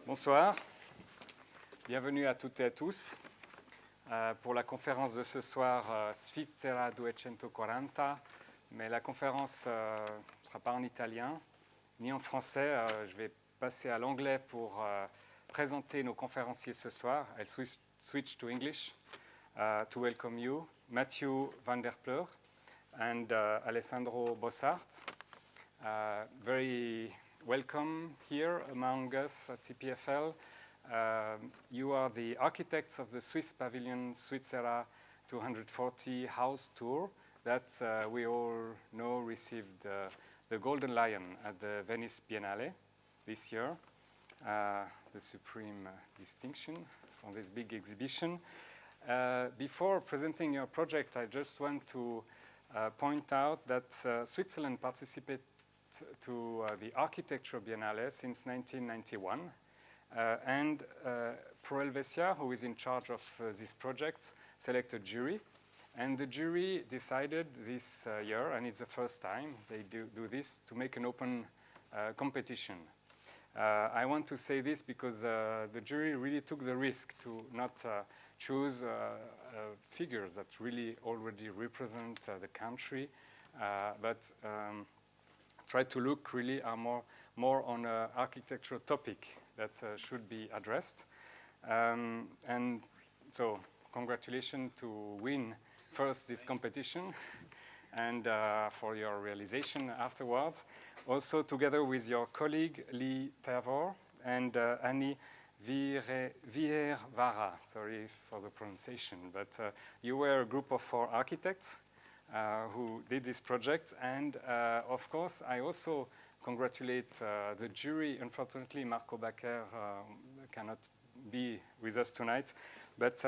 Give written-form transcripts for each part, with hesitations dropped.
Bonsoir, bienvenue à toutes et à tous pour la conférence de ce soir Svizzera 240, mais la conférence ne sera pas en italien ni en français. Je vais passer à l'anglais pour présenter nos conférenciers ce soir. I'll switch to English to welcome you, Matthew van der Ploeg and Alessandro Bosshard. Very welcome here among us at EPFL. You are the architects of the Swiss Pavilion Svizzera 240 house tour that we all know received the Golden Lion at the Venice Biennale this year, the supreme distinction for this big exhibition. Before presenting your project, I just want to point out that Switzerland participated to the Architecture Biennale since 1991. And Pro Helvetia, who is in charge of this project, selected a jury. And the jury decided this year, and it's the first time they do this, to make an open competition. I want to say this because the jury really took the risk to not choose figures that really already represent the country, but try to look really more on an architectural topic that should be addressed. And so congratulations to win first this competition and for your realization afterwards. Also together with your colleague Lee Tavor and Annie Vieira, sorry for the pronunciation, but you were a group of 4 architects who did this project, and of course I also congratulate the jury. Unfortunately, Marco Bacher cannot be with us tonight, but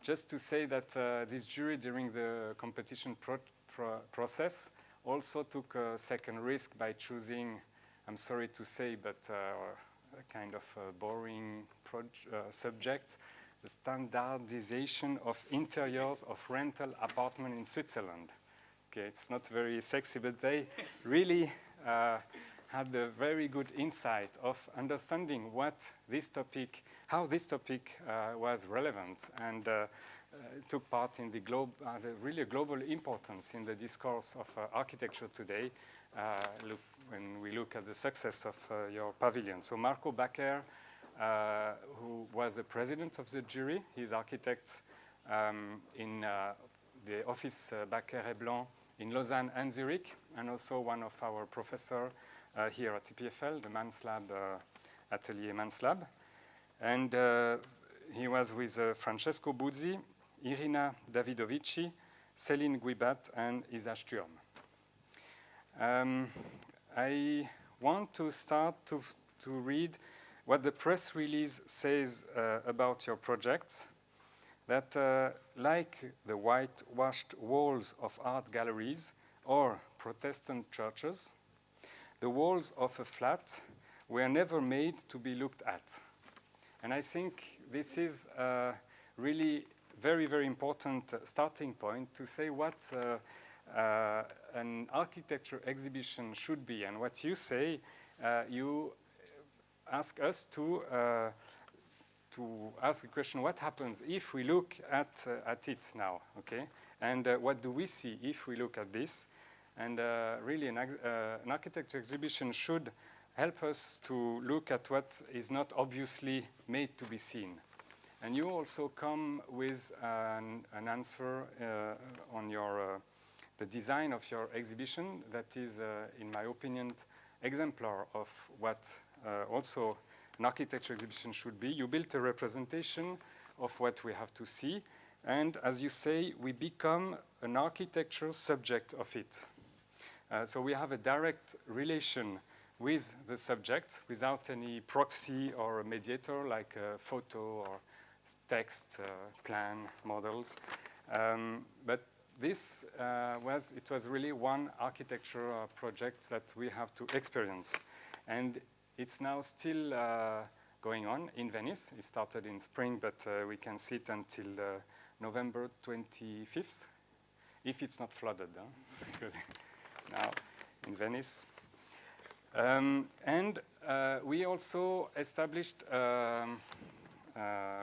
just to say that this jury during the competition process also took a second risk by choosing, I'm sorry to say, but a kind of a boring subject, the standardization of interiors of rental apartment in Switzerland. Okay, it's not very sexy, but they really had a very good insight of understanding how this topic was relevant, and took part in the really global importance in the discourse of architecture today. When we look at the success of your pavilion. So Marco Bacher, who was the president of the jury, he's architect in the office Bacher et Blanc in Lausanne and Zürich, and also one of our professors here at EPFL, the Manslab Atelier Manslab. And he was with Francesco Buzzi, Irina Davidovici, Céline Guibat, and Isa Sturm. I want to start to read what the press release says about your project, that like the whitewashed walls of art galleries or Protestant churches, the walls of a flat were never made to be looked at. And I think this is really very, very important starting point to say what an architecture exhibition should be. And what you say, you ask us to ask the question, what happens if we look at it now, okay? And what do we see if we look at this? And really an architecture exhibition should help us to look at what is not obviously made to be seen. And you also come with an answer on the design of your exhibition that is, in my opinion, exemplar of what also an architecture exhibition should be. You built a representation of what we have to see, and as you say, we become an architectural subject of it. So we have a direct relation with the subject without any proxy or a mediator like a photo or text, plan, models. But this was really one architecture project that we have to experience. And it's now still going on in Venice. It started in spring, but we can see it until November 25th, if it's not flooded, because now in Venice. And we also established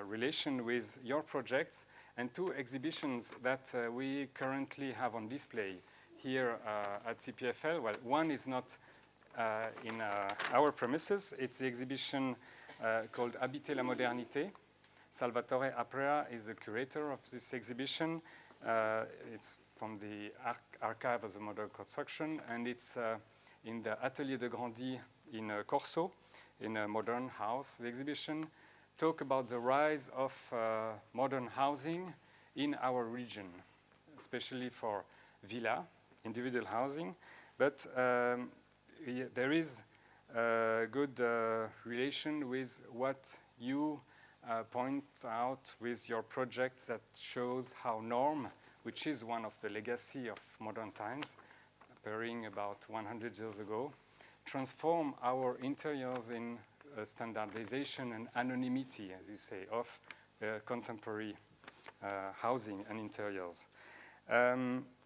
relation with your projects and 2 exhibitions that we currently have on display here at EPFL. Well, one is not in our premises. It's the exhibition called Habiter la Modernité. Salvatore Aprea is the curator of this exhibition. It's from the Archive of the Modern Construction, and it's in the Atelier de Grandy in Corso, in a modern house. The exhibition talks about the rise of modern housing in our region, especially for villa, individual housing. But there is a good relation with what you point out with your projects that shows how norm, which is one of the legacy of modern times, appearing about 100 years ago, transform our interiors in standardization and anonymity, as you say, of the contemporary housing and interiors.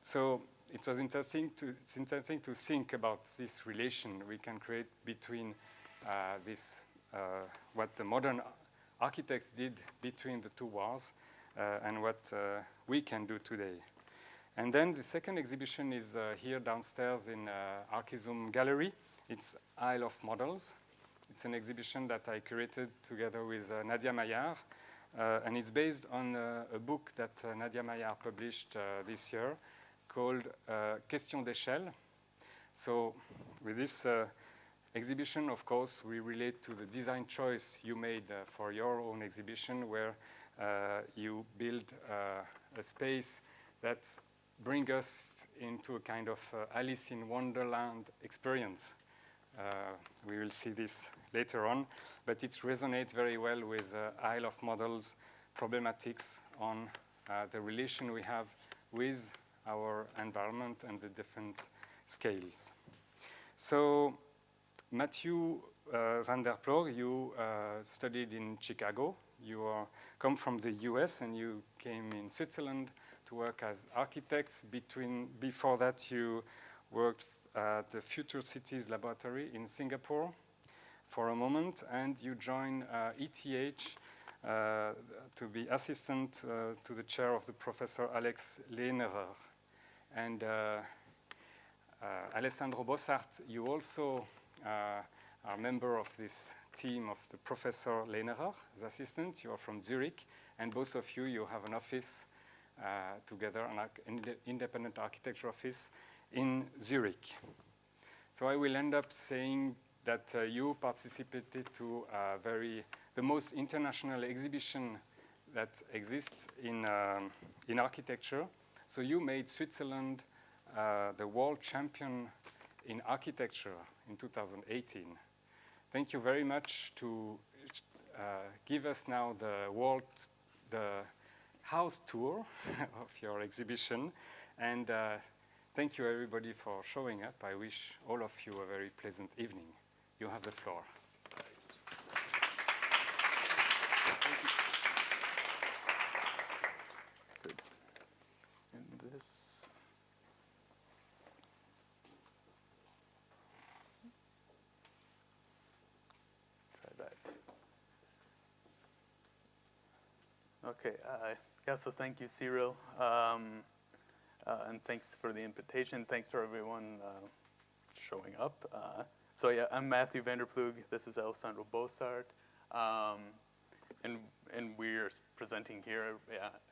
So it was interesting to think about this relation we can create between what the modern architects did between the 2 wars and what we can do today. And then the second exhibition is here downstairs in Archizoom Gallery. It's Isle of Models. It's an exhibition that I curated together with Nadia Maillard, and it's based on a book that Nadia Maillard published this year called Question d'échelle. So with this exhibition, of course, we relate to the design choice you made for your own exhibition, where you build a space that brings us into a kind of Alice in Wonderland experience. We will see this later on, but it resonates very well with Isle of Models problematics on the relation we have with our environment and the different scales. So Matthew van der Ploeg, you studied in Chicago. You come from the US and you came in Switzerland to work as architects. Before that, you worked at the Future Cities Laboratory in Singapore for a moment, and you joined ETH to be assistant to the chair of the Professor Alex Lehnerer. And Alessandro Bosshard, you also are a member of this team of the Professor Lehnerer as assistant. You are from Zürich, and both of you have an office together, an independent architecture office in Zürich. So I will end up saying that you participated to the most international exhibition that exists in architecture. So you made Switzerland the world champion in architecture in 2018. Thank you very much to give us now the house tour of your exhibition. And thank you everybody for showing up. I wish all of you a very pleasant evening. You have the floor. Good. And this. Try that. Okay. Yeah, so thank you, Cyril. And thanks for the invitation. Thanks for everyone showing up. So yeah, I'm Matthew van der Ploeg. This is Alessandro Bosshard. And we're presenting here,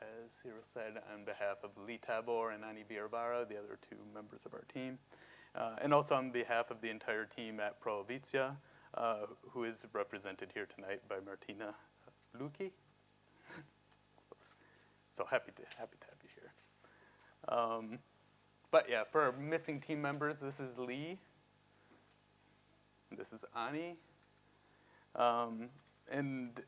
as Cyril said, on behalf of Lee Tavor and Ani Biarbara, the other 2 members of our team. And also on behalf of the entire team at Provincia, who is represented here tonight by Martina Luki. So happy to have you here. But yeah, for our missing team members, this is Lee. This is Ani. And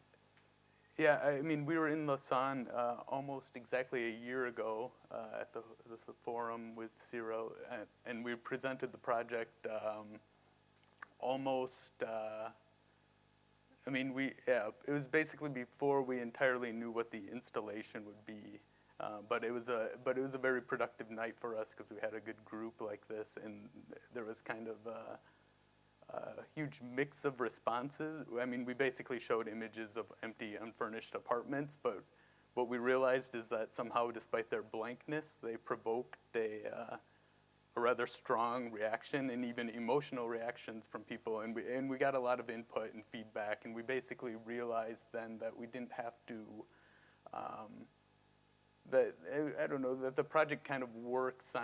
yeah, I mean, we were in Lausanne almost exactly a year ago at the forum with Cyril, and we presented the project almost, I mean, it was basically before we entirely knew what the installation would be. But it was a very productive night for us because we had a good group like this, and there was kind of huge mix of responses. I mean, we basically showed images of empty, unfurnished apartments, but what we realized is that somehow, despite their blankness, they provoked a rather strong reaction and even emotional reactions from people. And we got a lot of input and feedback, and we basically realized then that we didn't have to, that the project kind of works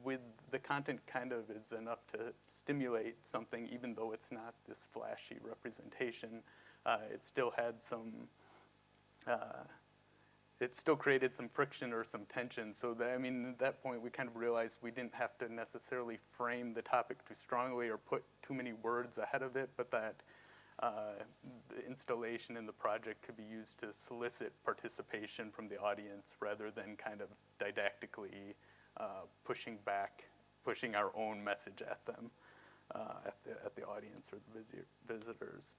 with the content kind of is enough to stimulate something, even though it's not this flashy representation. It still had some, it still created some friction or some tension. So that, I mean, at that point we kind of realized we didn't have to necessarily frame the topic too strongly or put too many words ahead of it, but that the installation in the project could be used to solicit participation from the audience rather than kind of didactically pushing our own message at them, at the audience or the visitors.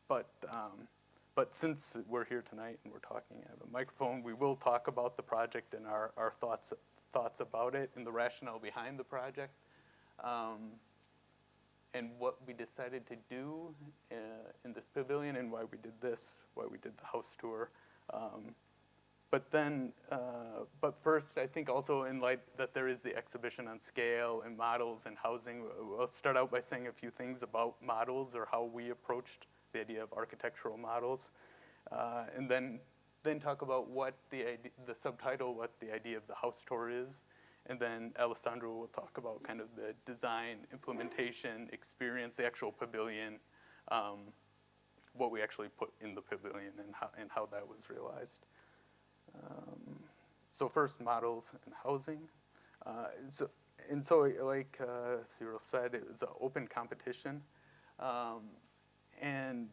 But since we're here tonight and we're talking at a microphone, we will talk about the project and our thoughts about it and the rationale behind the project. And what we decided to do in this pavilion and why we did this, why we did the house tour. But first, I think also in light that there is the exhibition on scale and models and housing, we'll start out by saying a few things about models or how we approached the idea of architectural models. And then talk about what the subtitle, what the idea of the house tour is. And then Alessandro will talk about kind of the design, implementation, experience, the actual pavilion, what we actually put in the pavilion and how that was realized. So first, models and housing. So like Cyril said, it was an open competition. And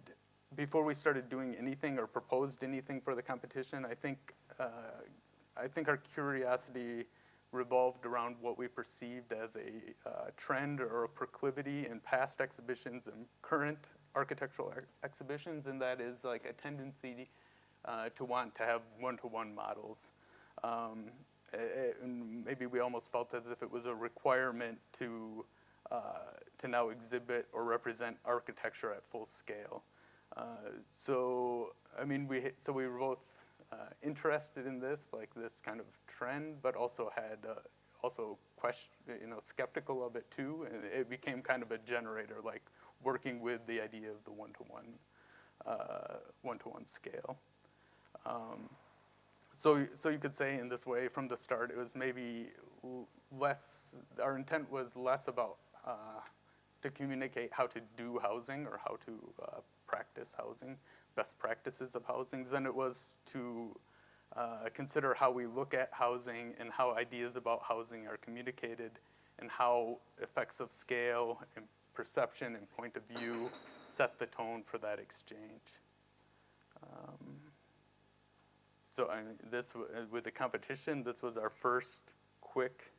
before we started doing anything or proposed anything for the competition, I think our curiosity revolved around what we perceived as a trend or a proclivity in past exhibitions and current architectural exhibitions, and that is like a tendency to want to have one-to-one models. And maybe we almost felt as if it was a requirement to now exhibit or represent architecture at full scale. So I mean, we were both interested in this, like this kind of trend, but also had skeptical of it too, and it became kind of a generator, like working with the idea of the one-to-one scale. So you could say in this way from the start, it was maybe less, our intent was less about to communicate how to do housing or how to practice housing, best practices of housing, than it was to consider how we look at housing and how ideas about housing are communicated and how effects of scale and perception and point of view set the tone for that exchange. So with the competition, this was our first quick,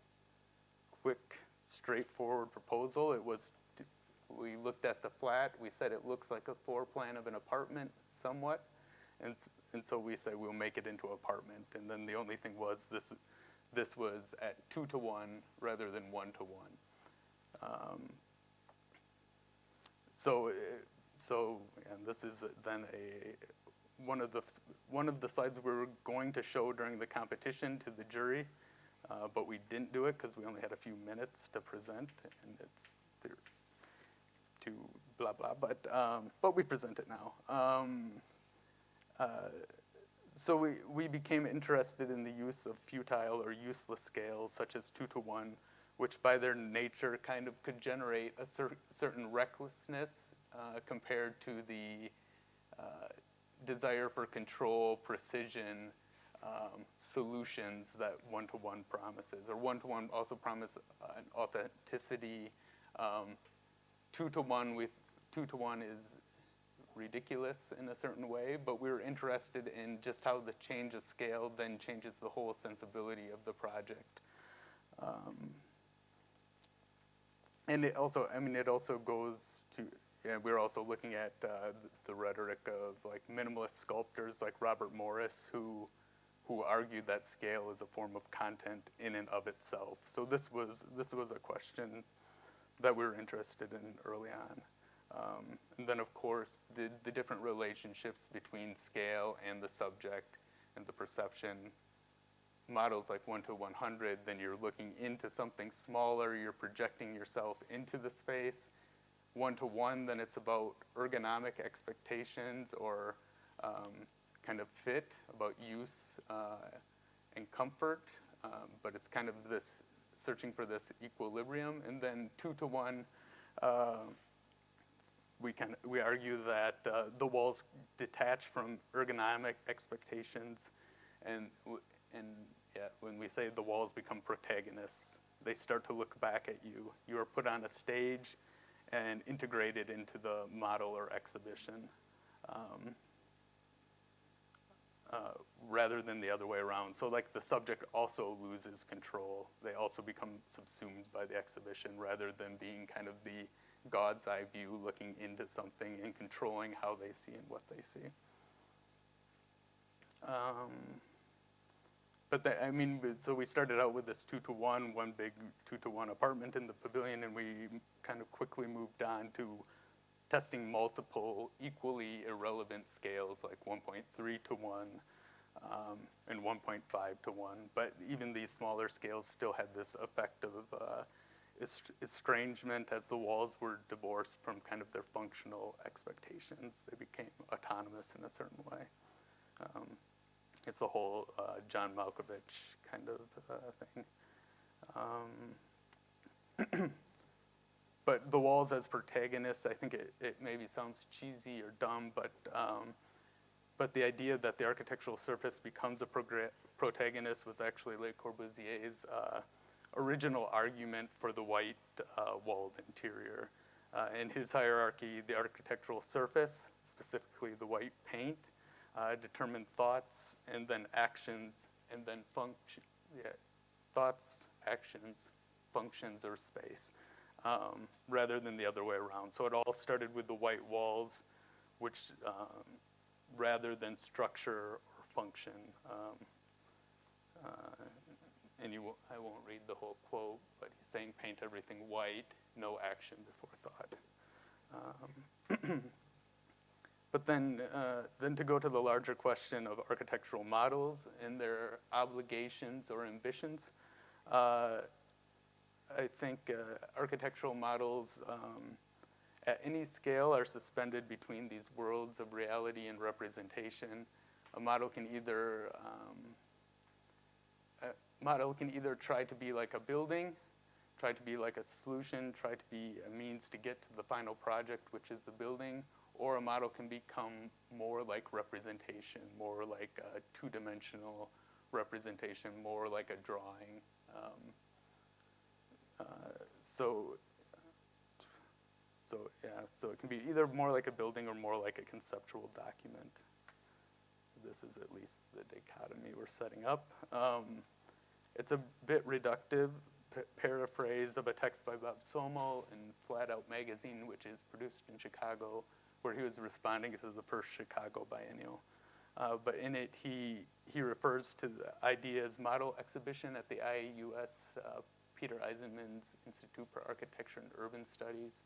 straightforward proposal. It was, we looked at the flat, we said it looks like a floor plan of an apartment somewhat, and so we said we'll make it into an apartment, and then the only thing was this was at 2-to-1 rather than 1-to-1. And this is then one of the slides we were going to show during the competition to the jury, but we didn't do it because we only had a few minutes to present, and it's too blah blah. But we present it now. So we became interested in the use of futile or useless scales such as 2-to-1, which by their nature kind of could generate a certain recklessness compared to the desire for control, precision, solutions that 1-to-1 promises, or 1-to-1 also promise an authenticity. 2-to-1 is ridiculous in a certain way, but we were interested in just how the change of scale then changes the whole sensibility of the project. And it also goes to, we're also looking at the rhetoric of like minimalist sculptors like Robert Morris, who argued that scale is a form of content in and of itself. So this was a question that we were interested in early on. And then, of course, the different relationships between scale and the subject and the perception. Models like 1 to 100, then you're looking into something smaller, you're projecting yourself into the space. 1 to 1, then it's about ergonomic expectations or kind of fit, about use and comfort, but it's kind of this searching for this equilibrium. And then 2 to 1, we argue that the walls detach from ergonomic expectations, and yeah, when we say the walls become protagonists, they start to look back at you. You are put on a stage and integrated into the model or exhibition, rather than the other way around. So like the subject also loses control. They also become subsumed by the exhibition rather than being kind of the God's eye view looking into something and controlling how they see and what they see. So we started out with this 2 to 1, one big 2 to 1 apartment in the pavilion, and we kind of quickly moved on to testing multiple equally irrelevant scales like 1.3 to 1 and 1.5 to 1. But even these smaller scales still had this effect of estrangement as the walls were divorced from kind of their functional expectations. They became autonomous in a certain way. It's a whole John Malkovich kind of thing. But the walls as protagonists, I think it maybe sounds cheesy or dumb, but the idea that the architectural surface becomes a protagonist was actually Le Corbusier's original argument for the white walled interior. In his hierarchy, the architectural surface, specifically the white paint, determined thoughts and then actions and then function. Yeah, thoughts, actions, functions, or space, rather than the other way around. So it all started with the white walls, which rather than structure or function. I won't read the whole quote, but he's saying paint everything white, no action before thought. But then to go to the larger question of architectural models and their obligations or ambitions, I think architectural models at any scale are suspended between these worlds of reality and representation. A model can either try to be like a building, try to be like a solution, try to be a means to get to the final project, which is the building, or a model can become more like representation, more like a two-dimensional representation, more like a drawing. So it can be either more like a building or more like a conceptual document. This is at least the dichotomy we're setting up. It's a bit reductive paraphrase of a text by Bob Somel in Flat Out magazine, which is produced in Chicago, where he was responding to the first Chicago biennial. But in it, he refers to the idea as model exhibition at the IAUS, Peter Eisenman's Institute for Architecture and Urban Studies,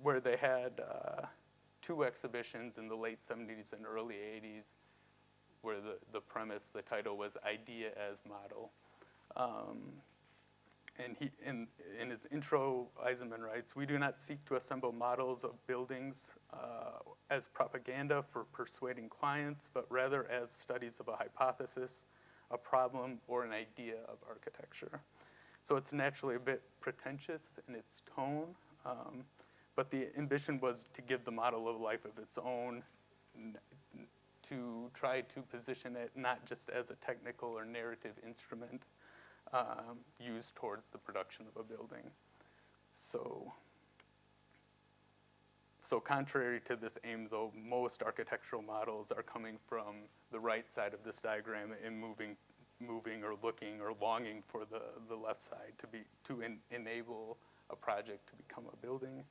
where they had 2 exhibitions in the late 70s and early 80s, where the premise, the title was Idea as Model. And he, in his intro, Eisenman writes, "We do not seek to assemble models of buildings as propaganda for persuading clients, but rather as studies of a hypothesis, a problem, or an idea of architecture." So it's naturally a bit pretentious in its tone, but the ambition was to give the model a life of its own, to try to position it not just as a technical or narrative instrument used towards the production of a building. So contrary to this aim, though, most architectural models are coming from the right side of this diagram and moving or looking or longing for the left side to enable a project to become a building.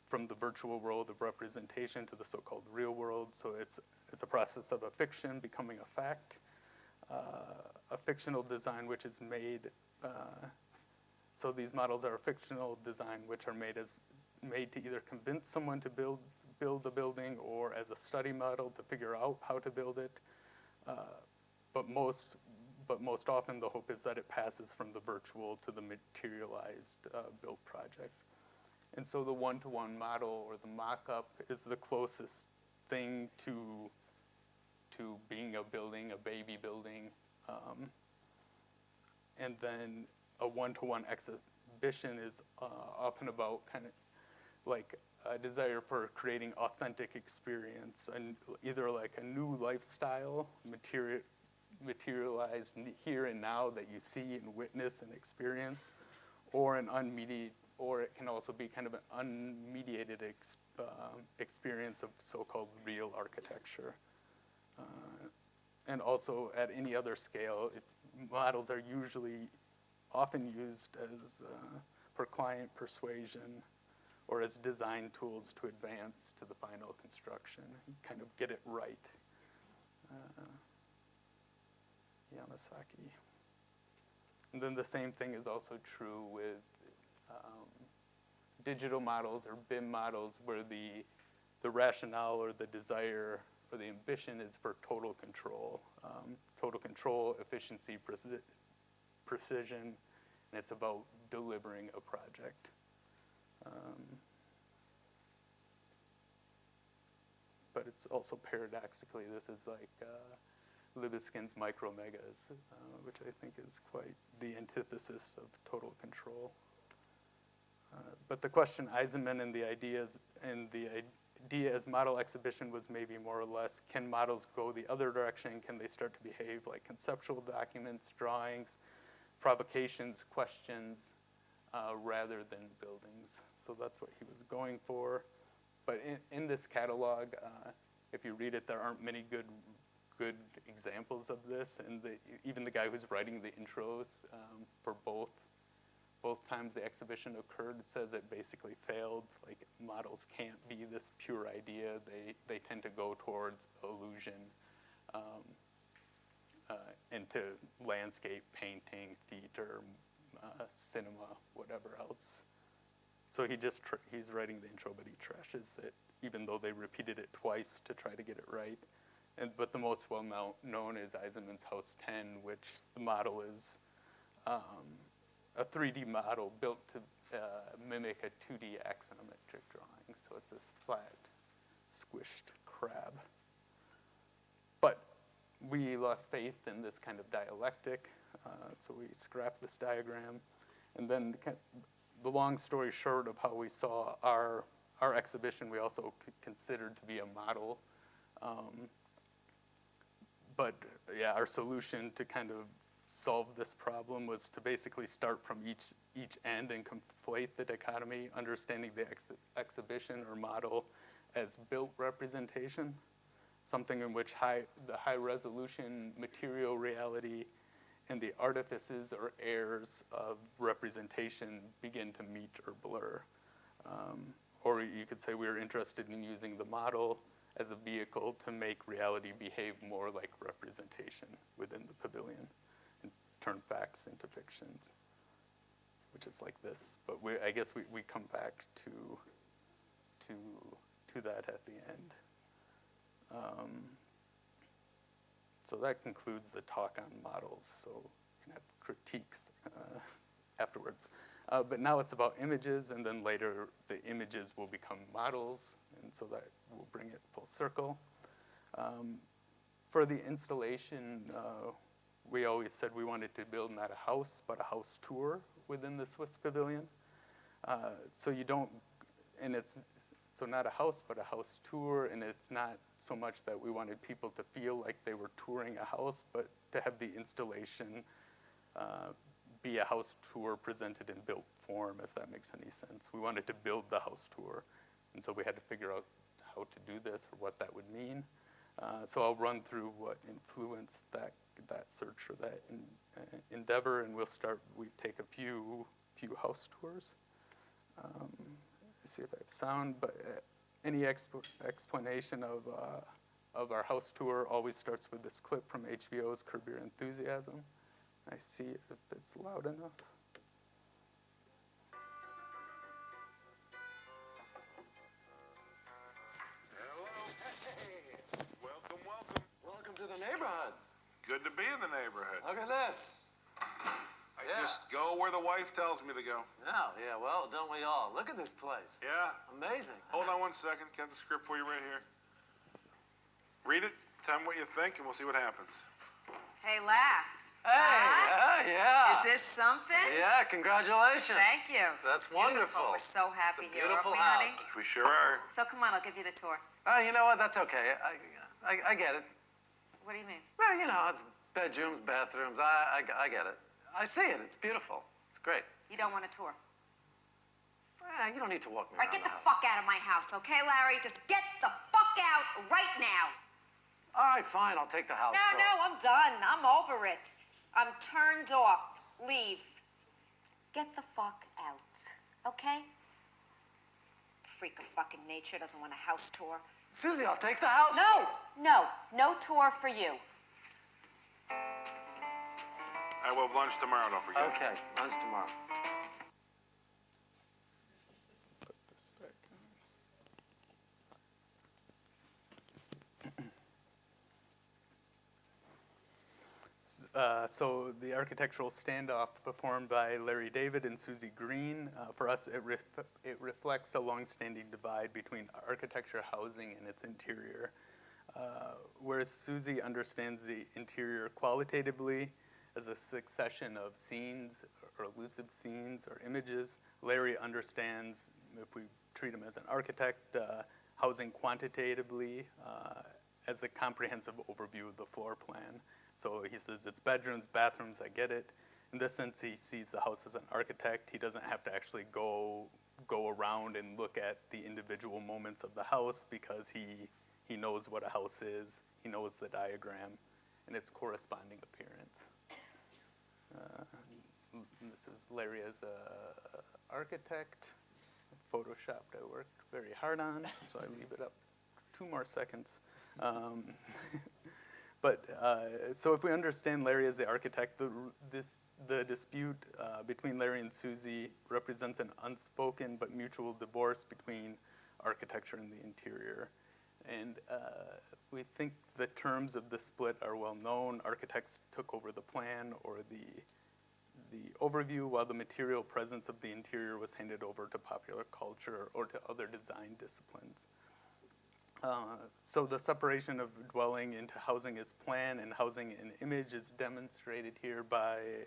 From the virtual world of representation to the so-called real world. So it's a process of a fiction becoming a fact, a fictional design which is made So these models are a fictional design which are made to either convince someone to build the building or as a study model to figure out how to build it. But most often the hope is that it passes from the virtual to the materialized built project. And so the one-to-one model or the mock-up is the closest thing to being a building, a baby building. And then a one-to-one exhibition is often about kind of like a desire for creating authentic experience, and either like a new lifestyle materialized here and now that you see and witness and experience, or or it can also be kind of an unmediated experience of so-called real architecture. And also at any other scale, models are often used as for client persuasion or as design tools to advance to the final construction, kind of get it right. Yamasaki. And then the same thing is also true with digital models or BIM models, where the rationale or the desire or the ambition is for total control. Total control, efficiency, precision, and it's about delivering a project. But it's also paradoxically, this is like Libeskin's micro-megas, which I think is quite the antithesis of total control. But the question Eisenman and the idea as model exhibition was maybe more or less, can models go the other direction? Can they start to behave like conceptual documents, drawings, provocations, questions, rather than buildings? So that's what he was going for. But in this catalog, if you read it, there aren't many good examples of this. And even the guy who's writing the intros for both times the exhibition occurred, says it basically failed. Like, models can't be this pure idea. They tend to go towards illusion into landscape, painting, theater, cinema, whatever else. So he's writing the intro, but he trashes it, even though they repeated it twice to try to get it right. But the most well-known is Eisenman's House 10, which the model is a 3D model built to mimic a 2D axonometric drawing. So it's this flat, squished crab. But we lost faith in this kind of dialectic, so we scrapped this diagram. And then the long story short of how we saw our exhibition, we also considered to be a model. But yeah, our solution to kind of solve this problem was to basically start from each end and conflate the dichotomy, understanding the exhibition or model as built representation, something in which the high resolution material reality and the artifices or errors of representation begin to meet or blur. Or you could say we were interested in using the model as a vehicle to make reality behave more like representation within the pavilion and turn facts into fictions, which is like this. But I guess we come back to that at the end. So that concludes the talk on models. So you can have critiques afterwards. But now it's about images, and then later the images will become models, and so that will bring it full circle. For the installation, we always said we wanted to build not a house, but a house tour within the Swiss Pavilion. So not a house, but a house tour, and it's not so much that we wanted people to feel like they were touring a house, but to have the installation be a house tour presented in built form, if that makes any sense. We wanted to build the house tour, and so we had to figure out how to do this or what that would mean. So I'll run through what influenced that search or that endeavor, and we take a few house tours. Let's see if I have sound, but any explanation of our house tour always starts with this clip from HBO's Curb Your Enthusiasm. I see if it's loud enough. the neighborhood. Good to be in the neighborhood. Look at this. I just go where the wife tells me to go. Yeah, well, don't we all? Look at this place. Yeah. Amazing. Hold on 1 second. Got the script for you right here. Read it. Tell me what you think, and we'll see what happens. Hey, La. Hey, yeah. Is this something? Yeah, congratulations. Thank you. That's wonderful. We're so happy It's a here, beautiful aren't we, honey? house. We sure are. So come on, I'll give you the tour. Oh, you know what? That's okay. I get it. What do you mean? Well, you know, it's bedrooms, bathrooms. I get it. I see it. It's beautiful. It's great. You don't want a tour? You don't need to walk me All right, around get the house. fuck out of my house, okay, Larry? Just get the fuck out right now. All right, fine. I'll take the house tour. No, I'm done. I'm over it. I'm turned off. Leave. Get the fuck out, okay? Freak of fucking nature doesn't want a house tour. Susie, I'll take the house tour. No tour for you. I will have lunch tomorrow, don't forget. Okay, lunch tomorrow. Put this back on. So the architectural standoff performed by Larry David and Susie Green, for us it reflects a long-standing divide between architecture, housing, and its interior. Whereas Susie understands the interior qualitatively as a succession of scenes or elusive scenes or images, Larry understands, if we treat him as an architect, housing quantitatively as a comprehensive overview of the floor plan. So he says it's bedrooms, bathrooms, I get it. In this sense, he sees the house as an architect. He doesn't have to actually go around and look at the individual moments of the house because he knows what a house is, he knows the diagram, and its corresponding appearance. This is Larry as an architect. Photoshopped I worked very hard on, so I leave it up 2 more seconds. So if we understand Larry as the architect, the dispute between Larry and Susie represents an unspoken but mutual divorce between architecture and the interior. And we think the terms of the split are well known. Architects took over the plan or the overview, while the material presence of the interior was handed over to popular culture or to other design disciplines. So the separation of dwelling into housing as plan and housing in image is demonstrated here by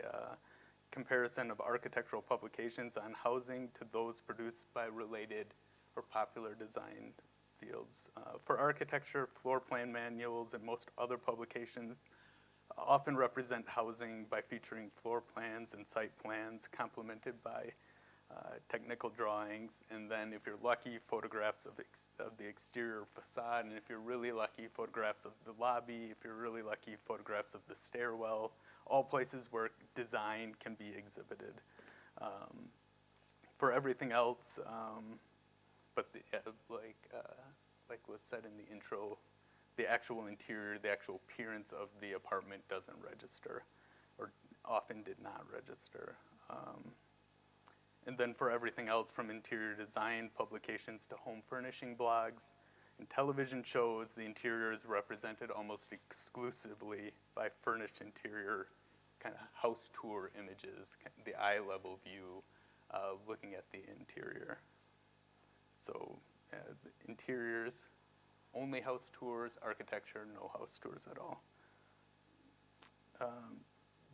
comparison of architectural publications on housing to those produced by related or popular design fields. For architecture, floor plan manuals and most other publications often represent housing by featuring floor plans and site plans complemented by technical drawings, and then if you're lucky, photographs of the exterior facade, and if you're really lucky, photographs of the lobby, if you're really lucky, photographs of the stairwell, all places where design can be exhibited. For everything else, like was said in the intro, the actual interior, the actual appearance of the apartment doesn't register, or often did not register. And then for everything else, from interior design publications to home furnishing blogs and television shows, the interior is represented almost exclusively by furnished interior, kind of house tour images, the eye level view, looking at the interior. So the interiors, only house tours, architecture, no house tours at all.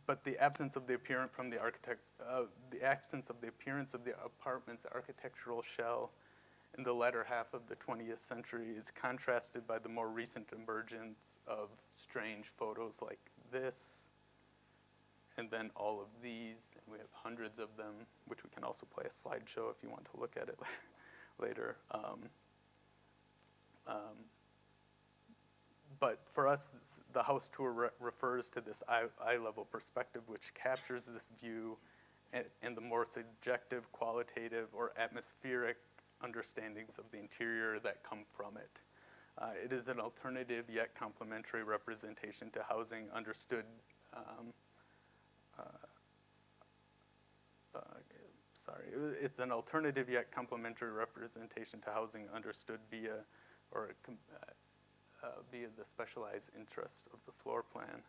But the absence of the appearance from the architect, the absence of the appearance of the apartment's architectural shell in the latter half of the 20th century is contrasted by the more recent emergence of strange photos like this, and then all of these. And we have hundreds of them, which we can also play a slideshow if you want to look at it later. But for us, the house tour refers to this eye-level perspective, which captures this view and the more subjective, qualitative, or atmospheric understandings of the interior that come from it. It is an alternative yet complementary representation to housing understood it's an alternative yet complementary representation to housing understood via or via the specialized interest of the floor plan.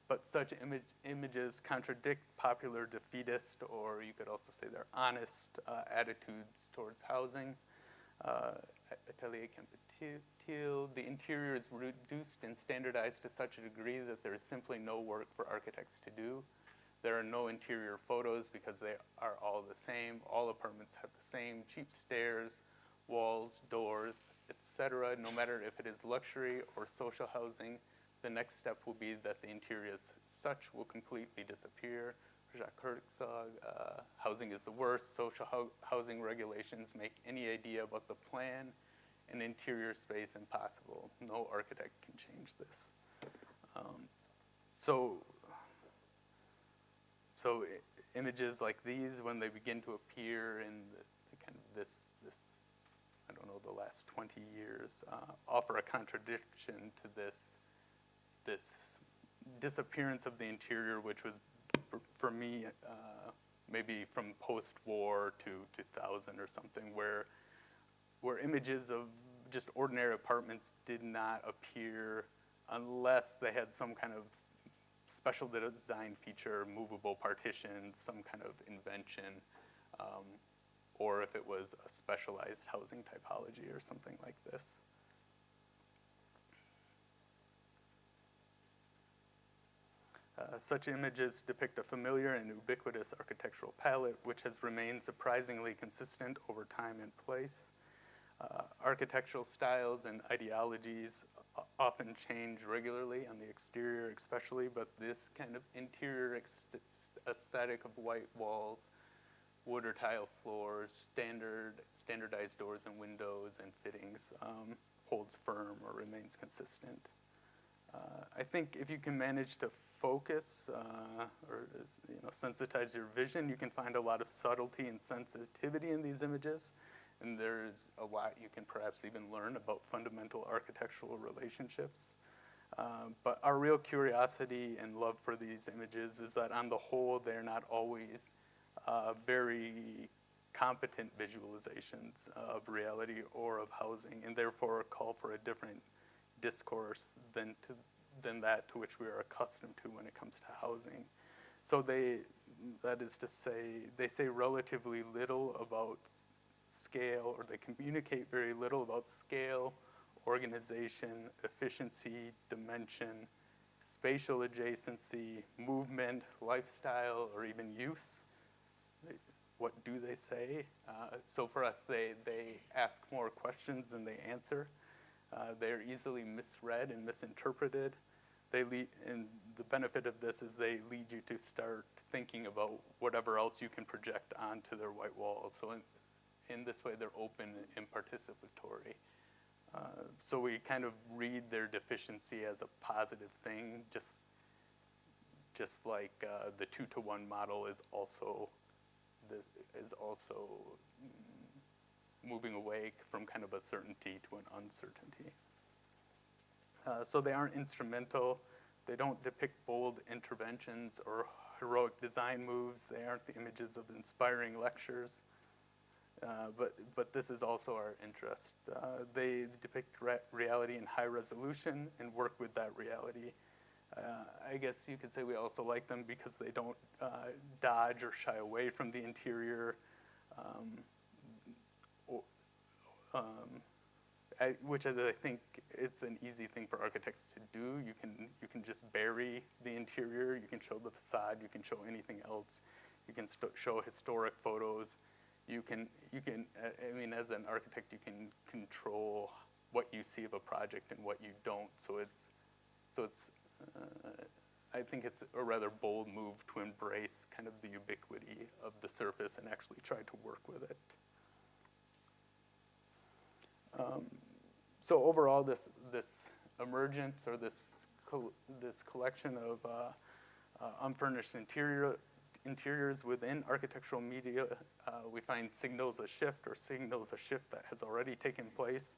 But such images contradict popular defeatist, or you could also say they're honest attitudes towards housing. Atelier Campetil, the interior is reduced and standardized to such a degree that there is simply no work for architects to do. There are no interior photos because they are all the same. All apartments have the same cheap stairs, walls, doors, etc. No matter if it is luxury or social housing, the next step will be that the interior as such will completely disappear. Jacques Herzog, housing is the worst. Social housing regulations make any idea about the plan and interior space impossible. No architect can change this. So images like these, when they begin to appear in the kind of this, I don't know, the last 20 years, offer a contradiction to this disappearance of the interior, which was, for me, maybe from post-war to 2000 or something, where images of just ordinary apartments did not appear unless they had some kind of special design feature, movable partitions, some kind of invention, or if it was a specialized housing typology or something like this. Such images depict a familiar and ubiquitous architectural palette which has remained surprisingly consistent over time and place. Architectural styles and ideologies often change regularly on the exterior especially, but this kind of interior aesthetic of white walls, wood or tile floors, standardized doors and windows and fittings holds firm or remains consistent. I think if you can manage to focus or sensitize your vision, you can find a lot of subtlety and sensitivity in these images, and there's a lot you can perhaps even learn about fundamental architectural relationships. But our real curiosity and love for these images is that on the whole, they're not always very competent visualizations of reality or of housing, and therefore call for a different discourse than that to which we are accustomed to when it comes to housing. So that is to say, they say relatively little about scale, or they communicate very little about scale, organization, efficiency, dimension, spatial adjacency, movement, lifestyle, or even use. What do they say? So for us, they ask more questions than they answer. They're easily misread and misinterpreted. And the benefit of this is they lead you to start thinking about whatever else you can project onto their white walls. So in this way, they're open and participatory. So we kind of read their deficiency as a positive thing, just like the 2-to-1 model is also moving away from kind of a certainty to an uncertainty. So they aren't instrumental. They don't depict bold interventions or heroic design moves. They aren't the images of inspiring lectures. But this is also our interest. They depict reality in high resolution and work with that reality. I guess you could say we also like them because they don't dodge or shy away from the interior, which is, I think, it's an easy thing for architects to do. You can just bury the interior. You can show the facade. You can show anything else. You can show historic photos. You can. I mean, as an architect, you can control what you see of a project and what you don't. So it's. I think it's a rather bold move to embrace kind of the ubiquity of the surface and actually try to work with it. So overall, this emergence or this collection of unfurnished interiors within architectural media, we find signals a shift that has already taken place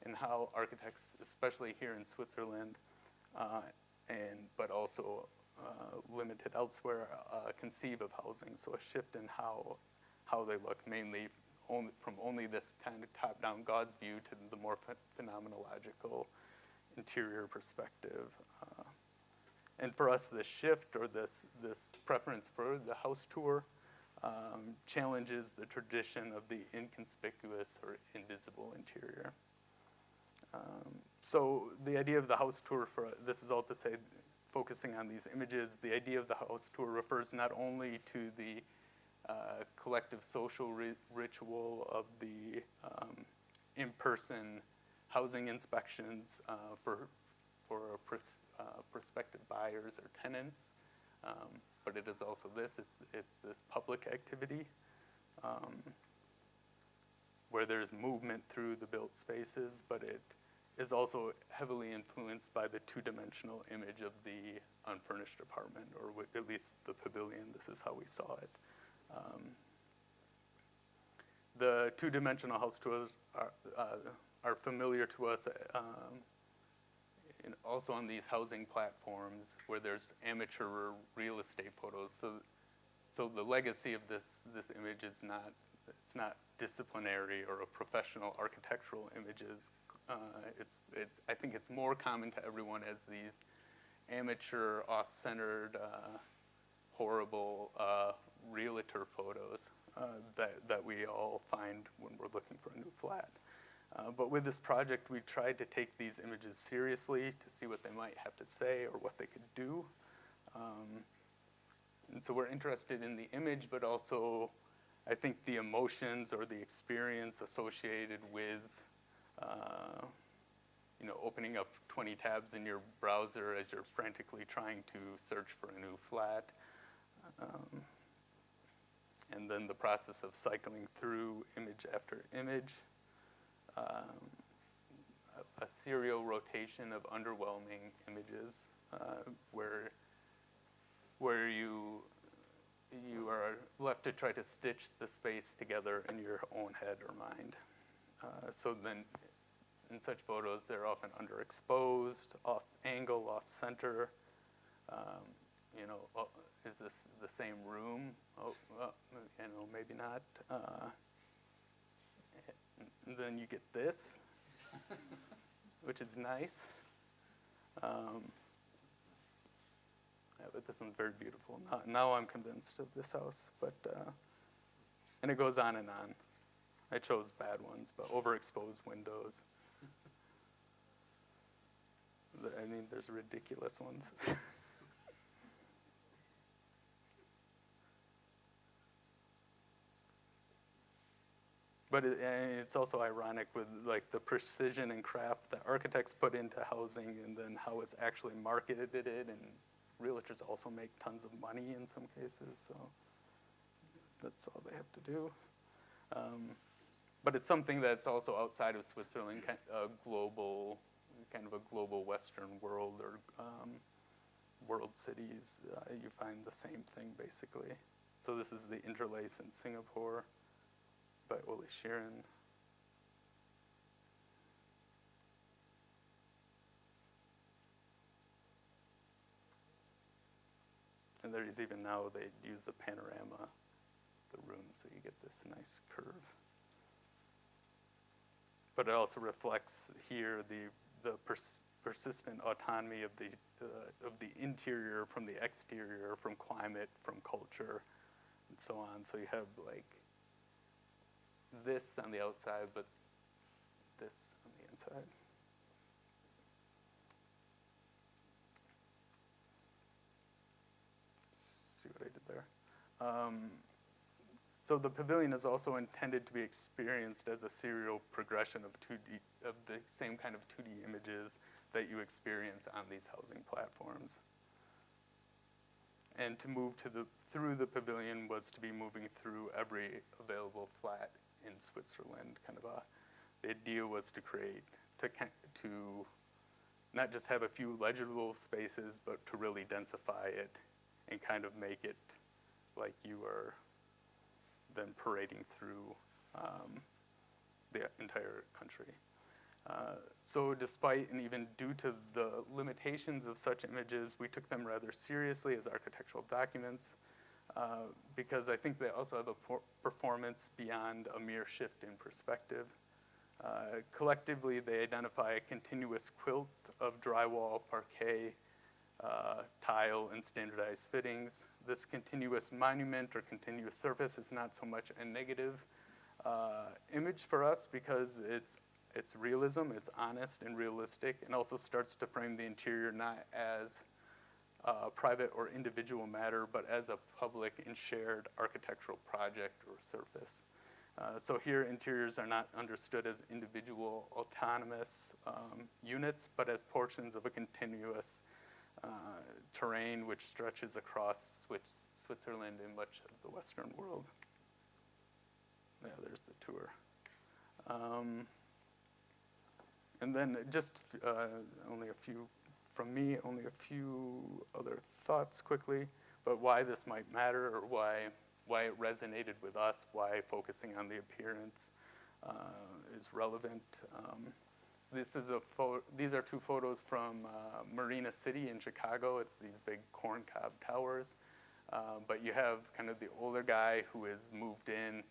in how architects, especially here in Switzerland, but also limited elsewhere, conceive of housing. So a shift in how they look, mainly from only this kind of top-down God's view to the more phenomenological interior perspective. And for us, this shift or this preference for the house tour challenges the tradition of the inconspicuous or invisible interior. So the idea of the house tour, this is all to say, focusing on these images, the idea of the house tour refers not only to the collective social ritual of the in-person housing inspections for prospective buyers or tenants, but it is also this. It's this public activity where there's movement through the built spaces, but it is also heavily influenced by the two-dimensional image of the unfurnished apartment, or at least the pavilion. This is how we saw it. The two-dimensional house tours are familiar to us also on these housing platforms where there's amateur real estate photos. So the legacy of this image is not disciplinary or a professional architectural images. I think it's more common to everyone as these amateur, off-centered, horrible realtor photos that we all find when we're looking for a new flat. But with this project, we tried to take these images seriously to see what they might have to say or what they could do. And so we're interested in the image, but also I think the emotions or the experience associated with opening up 20 tabs in your browser as you're frantically trying to search for a new flat. And then the process of cycling through image after image. A serial rotation of underwhelming images where you are left to try to stitch the space together in your own head or mind. So then in such photos, they're often underexposed, off angle, off center. Is this the same room? Maybe not. And then you get this, which is nice. But this one's very beautiful. Now I'm convinced of this house, and it goes on and on. I chose bad ones, but overexposed windows. There's ridiculous ones. But it's also ironic with the precision and craft that architects put into housing and then how it's actually marketed it, and realtors also make tons of money in some cases, so that's all they have to do. But it's something that's also outside of Switzerland, kind of a global Western world or world cities. You find the same thing basically. So this is the Interlace in Singapore by Ole Sheeran. And there's even now, they use the panorama, the room, so you get this nice curve. But it also reflects here the persistent autonomy of the interior from the exterior, from climate, from culture, and so on. So you have this on the outside, but this on the inside. See what I did there? So the pavilion is also intended to be experienced as a serial progression of the same kind of 2D images that you experience on these housing platforms. And to move through the pavilion was to be moving through every available flat in Switzerland. The idea was to not just have a few legible spaces, but to really densify it and kind of make it like you are then parading through the entire country. So despite and even due to the limitations of such images, we took them rather seriously as architectural documents. because I think they also have a performance beyond a mere shift in perspective. Collectively, they identify a continuous quilt of drywall, parquet, tile, and standardized fittings. This continuous monument or continuous surface is not so much a negative image for us because it's realism, it's honest and realistic, and also starts to frame the interior not as a private or individual matter, but as a public and shared architectural project or surface. So here, interiors are not understood as individual autonomous units, but as portions of a continuous terrain which stretches across Switzerland and much of the Western world. Yeah, there's the tour. And then just only a few from me, only a few other thoughts quickly, but why this might matter or why it resonated with us, why focusing on the appearance is relevant. These are two photos from Marina City in Chicago. It's these big corncob towers. But you have kind of the older guy who has moved in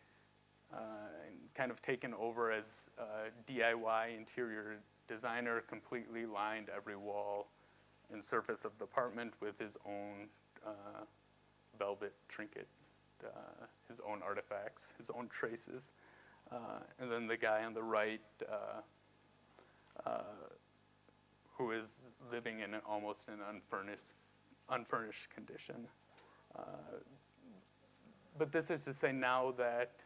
and kind of taken over as a DIY interior designer, completely lined every wall and surface of the apartment with his own velvet trinket, his own artifacts, his own traces. And then the guy on the right who is living in almost an unfurnished condition. But this is to say now that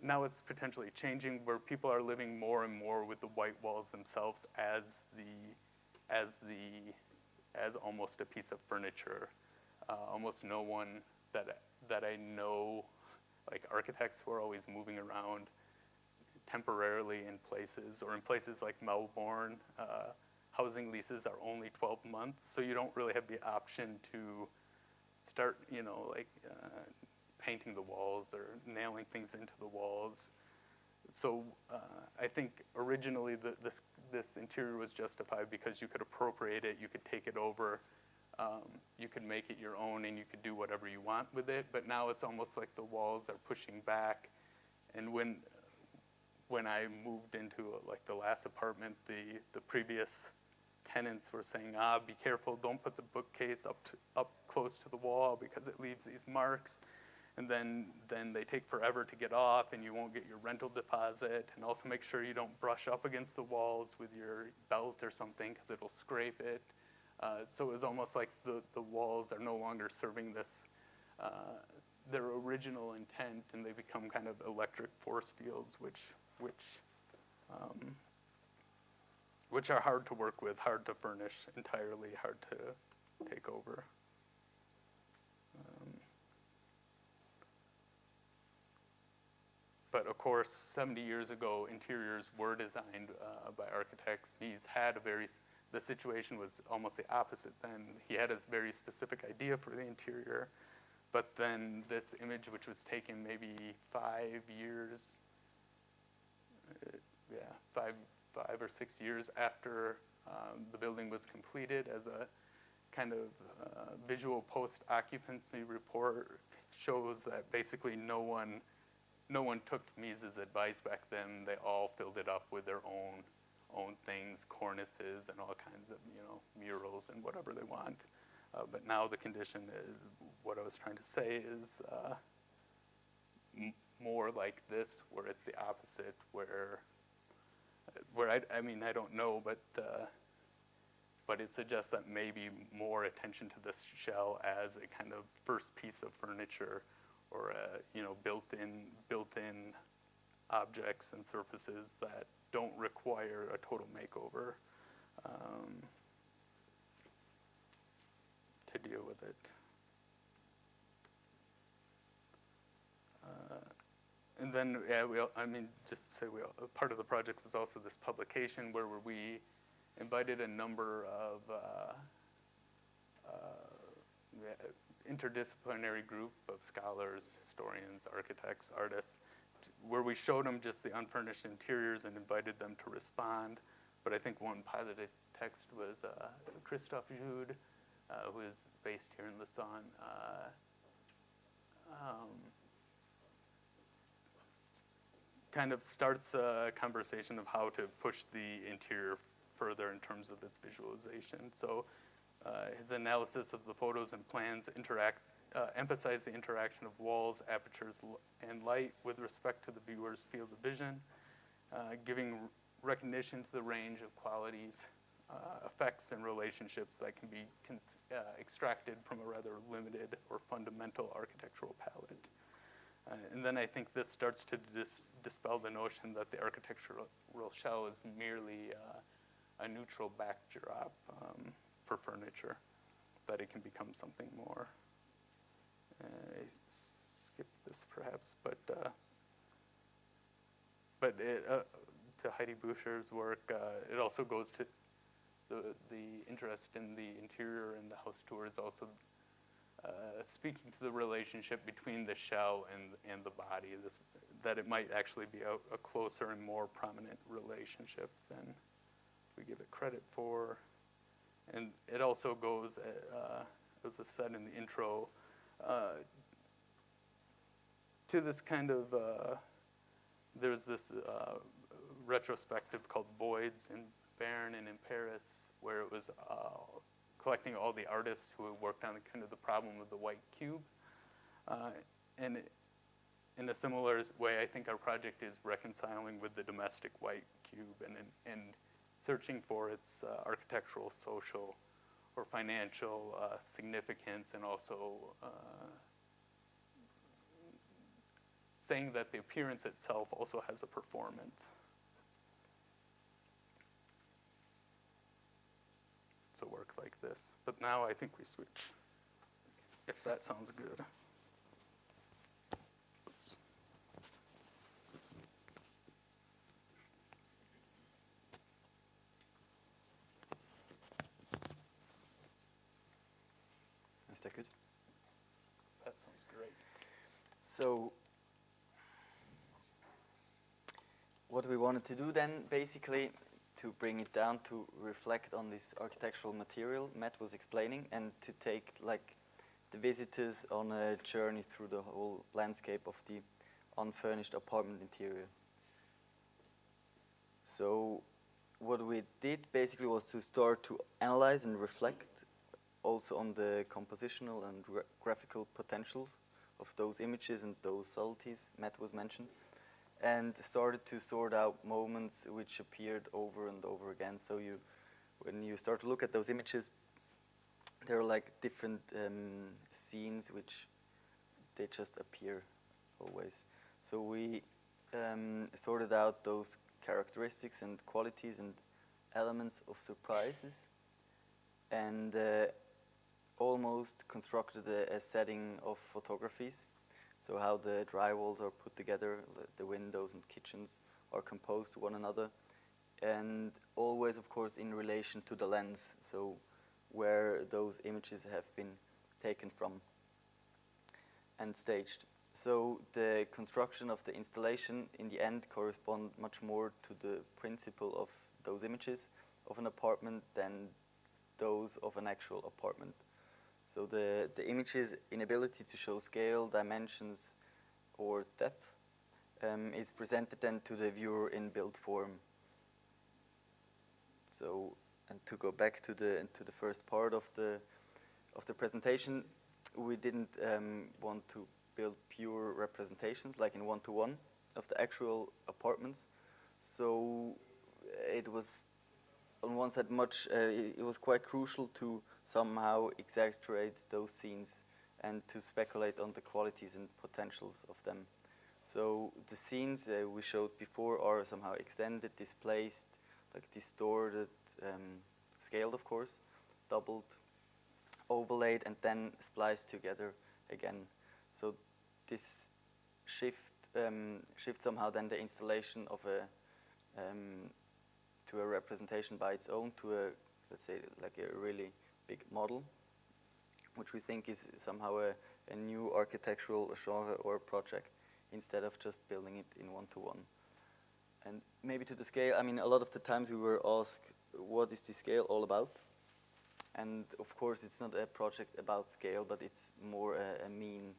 now it's potentially changing where people are living more and more with the white walls themselves as almost a piece of furniture. Almost no one that I know, like architects who are always moving around temporarily in places, or in places like Melbourne, housing leases are only 12 months, so you don't really have the option to start, painting the walls or nailing things into the walls. So I think originally this interior was justified because you could appropriate it, you could take it over, you could make it your own, and you could do whatever you want with it. But now it's almost like the walls are pushing back. And when I moved into like the last apartment, the previous tenants were saying, be careful, don't put the bookcase up close to the wall because it leaves these marks. And then they take forever to get off, and you won't get your rental deposit. And also make sure you don't brush up against the walls with your belt or something because it'll scrape it. So it was almost like the walls are no longer serving this their original intent, and they become kind of electric force fields, which are hard to work with, hard to furnish entirely, hard to take over. But of course, 70 years ago, interiors were designed by architects. The situation was almost the opposite then. He had a very specific idea for the interior, but then this image, which was taken maybe 5 years, five or 6 years after the building was completed, as a kind of visual post-occupancy report, shows that basically no one took Mises' advice back then. They all filled it up with their own things, cornices and all kinds of murals and whatever they want. But now the condition is, what I was trying to say is more like this, where it's the opposite, where I don't know, but it suggests that maybe more attention to this shell as a kind of first piece of furniture, or built-in objects and surfaces that don't require a total makeover to deal with it. And then, just to say, part of the project was also this publication where we invited a number of interdisciplinary group of scholars, historians, architects, artists, where we showed them just the unfurnished interiors and invited them to respond. But I think one positive text was Christophe Jude, who is based here in Lausanne. kind of starts a conversation of how to push the interior further in terms of its visualization. So his analysis of the photos and plans emphasize the interaction of walls, apertures, and light with respect to the viewer's field of vision, giving recognition to the range of qualities, effects, and relationships that can be extracted from a rather limited or fundamental architectural palette. And then I think this starts to dispel the notion that the architectural shell is merely a neutral backdrop for furniture, that it can become something more. I skipped this perhaps, but to Heidi Boucher's work, it also goes to the interest in the interior and the house tour is also speaking to the relationship between the shell and the body, that it might actually be a closer and more prominent relationship than we give it credit for. And it also goes, as I said in the intro, to this kind of, there's this retrospective called Voids in Bern and in Paris, where it was collecting all the artists who had worked on kind of the problem of the white cube. And in a similar way, I think our project is reconciling with the domestic white cube and searching for its architectural, social, or financial significance, and also saying that the appearance itself also has a performance. So work like this. But now I think we switch, if that sounds good. Oops. Is that good? That sounds great. So what we wanted to do then, basically, to bring it down to reflect on this architectural material Matt was explaining, and to take like the visitors on a journey through the whole landscape of the unfurnished apartment interior. So what we did basically was to start to analyze and reflect also on the compositional and graphical potentials of those images and those subtleties Matt was mentioned, and started to sort out moments which appeared over and over again. So when you start to look at those images, there are like different scenes which they just appear always. So we sorted out those characteristics and qualities and elements of surprises, and almost constructed a setting of photographies. So how the drywalls are put together, the windows and kitchens are composed to one another, and always, of course, in relation to the lens, so where those images have been taken from and staged. So the construction of the installation in the end correspond much more to the principle of those images of an apartment than those of an actual apartment. So the image's inability to show scale, dimensions, or depth is presented then to the viewer in build form. So, and to go back to the first part of the presentation, we didn't want to build pure representations like in one-to-one of the actual apartments. So it was on one side it was quite crucial to somehow exaggerate those scenes and to speculate on the qualities and potentials of them. So the scenes we showed before are somehow extended, displaced, like distorted, scaled of course, doubled, overlaid, and then spliced together again. So this shift somehow then the installation of to a representation by its own, to a, let's say, like a really big model, which we think is somehow a new architectural genre or project, instead of just building it in one-to-one. And maybe to the scale, I mean, a lot of the times we were asked, what is the scale all about? And of course, it's not a project about scale, but it's more a mean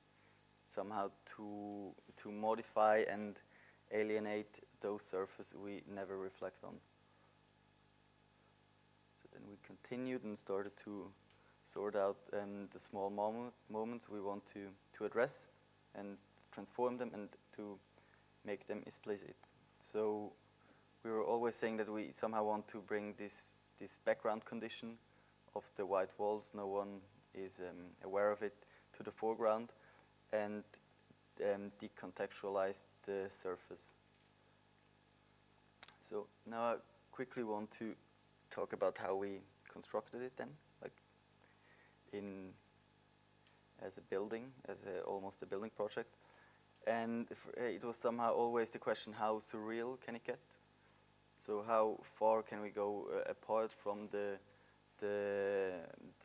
somehow to modify and alienate those surfaces we never reflect on. So then we continued and started to sort out the small moments we want to address and transform them and to make them explicit. So we were always saying that we somehow want to bring this background condition of the white walls, no one is aware of it, to the foreground, and decontextualize the surface. So now I quickly want to talk about how we constructed it then, like as a building, almost a building project. And it was somehow always the question, how surreal can it get? So how far can we go apart from the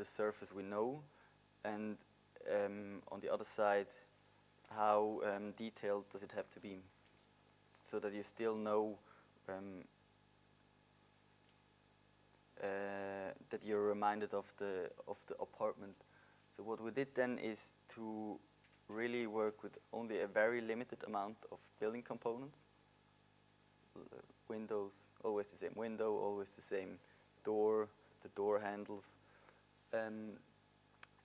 surface we know, and on the other side, how detailed does it have to be, so that you still know that you're reminded of the apartment. So what we did then is to really work with only a very limited amount of building components. Windows, always the same window, always the same door, the door handles,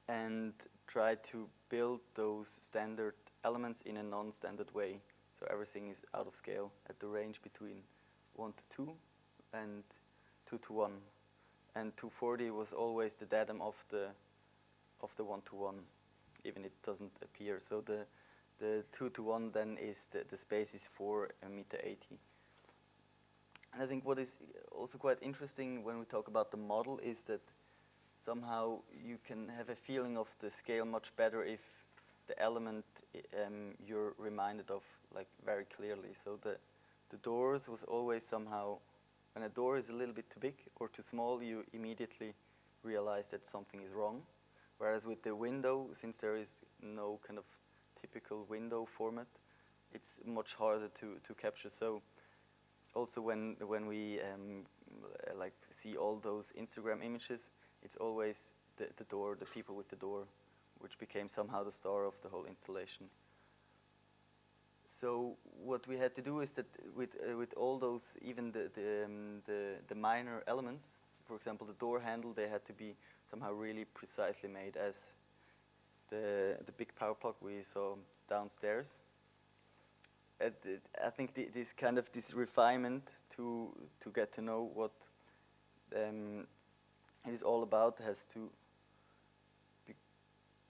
and try to build those standard elements in a non-standard way. So everything is out of scale at the range between 1 to 2 and 2 to 1. And 240 was always the datum of the 1 to 1, even it doesn't appear. So the 2 to 1 then is the space is 4 meter 80. And I think what is also quite interesting when we talk about the model is that somehow you can have a feeling of the scale much better if the element you're reminded of like very clearly. So the doors was always somehow, when a door is a little bit too big or too small, you immediately realize that something is wrong. Whereas with the window, since there is no kind of typical window format, it's much harder to capture. So also when we like see all those Instagram images, it's always the door, the people with the door, which became somehow the star of the whole installation. So what we had to do is that with all those, even the minor elements, for example, the door handle, they had to be somehow really precisely made, as the big power plug we saw downstairs. I think this kind of this refinement to get to know what it is all about has to be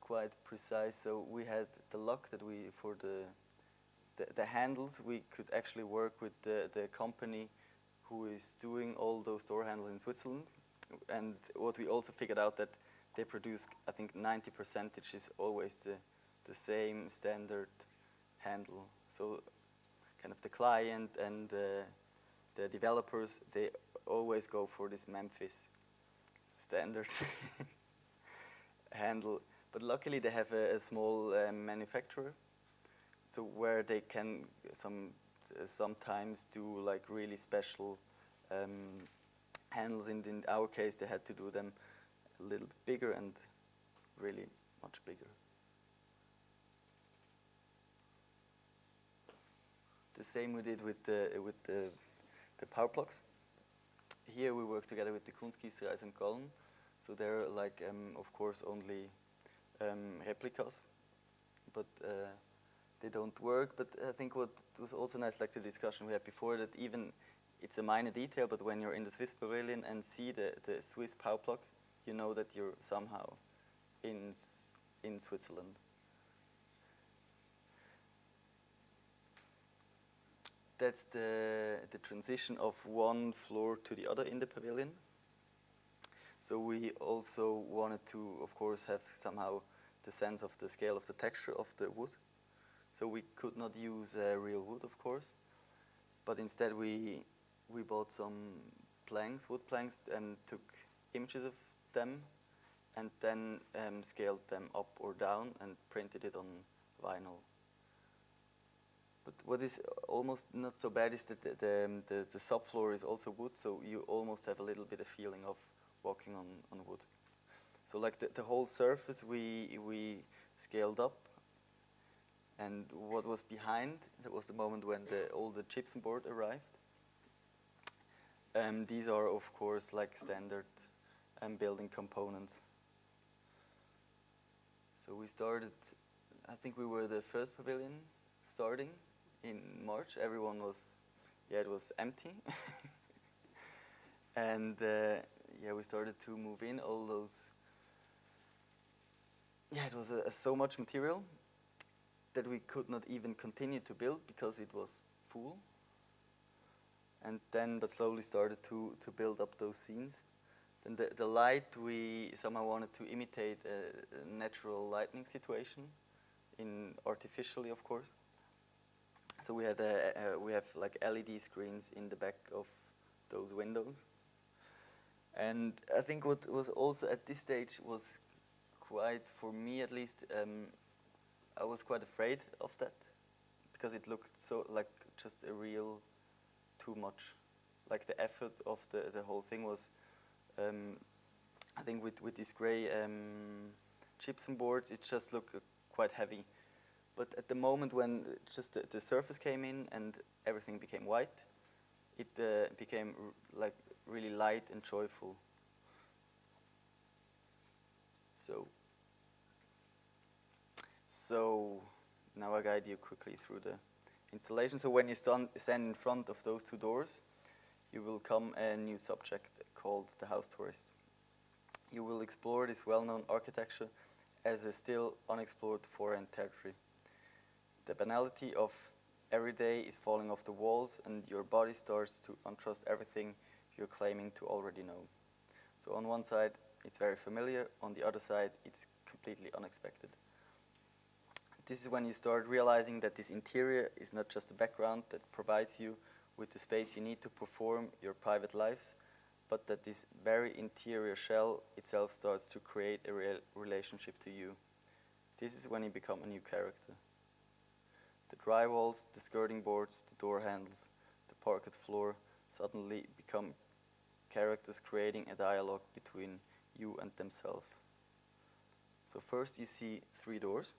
quite precise. So we had the lock that we, for the handles, we could actually work with the company who is doing all those door handles in Switzerland. And what we also figured out that they produce, I think 90% is always the same standard handle. So kind of the client and the developers, they always go for this Memphis standard handle. But luckily they have a small manufacturer, so where they can sometimes do like really special handles. In our case, they had to do them a little bit bigger and really much bigger. The same we did with the power plugs. Here we work together with the Kunstgießerei St. Gallen. So they're like, of course, only replicas, but they don't work. But I think what was also nice, like the discussion we had before, that even it's a minor detail, but when you're in the Swiss pavilion and see the Swiss power plug, you know that you're somehow in Switzerland. That's the transition of one floor to the other in the pavilion. So we also wanted to, of course, have somehow the sense of the scale of the texture of the wood. So we could not use real wood, of course, but instead we bought some planks, wood planks, and took images of them, and then scaled them up or down and printed it on vinyl. But what is almost not so bad is that the subfloor is also wood, so you almost have a little bit of feeling of walking on wood. So like the whole surface we scaled up, And what was behind, that was the moment when all the gypsum board arrived. These are, of course, like standard building components. So we started, I think we were the first pavilion starting in March. Everyone was, it was empty. And we started to move in all those. It was so much material that we could not even continue to build because it was full. And then, but slowly started to build up those scenes. Then the light, we somehow wanted to imitate a natural lighting situation, artificially, of course. So we have like LED screens in the back of those windows. And I think what was also at this stage was quite, for me at least, I was quite afraid of that because it looked so like just a real too much. Like the effort of the whole thing was, I think with these gray gypsum boards, it just looked quite heavy. But at the moment when just the surface came in and everything became white, it became like really light and joyful. So now I guide you quickly through the installation. So when you stand in front of those two doors, you will come a new subject called the house tourist. You will explore this well-known architecture as a still unexplored foreign territory. The banality of every day is falling off the walls and your body starts to untrust everything you're claiming to already know. So on one side, it's very familiar. On the other side, it's completely unexpected. This is when you start realizing that this interior is not just a background that provides you with the space you need to perform your private lives, but that this very interior shell itself starts to create a real relationship to you. This is when you become a new character. The drywalls, the skirting boards, the door handles, the parquet floor suddenly become characters creating a dialogue between you and themselves. So first you see 3 doors,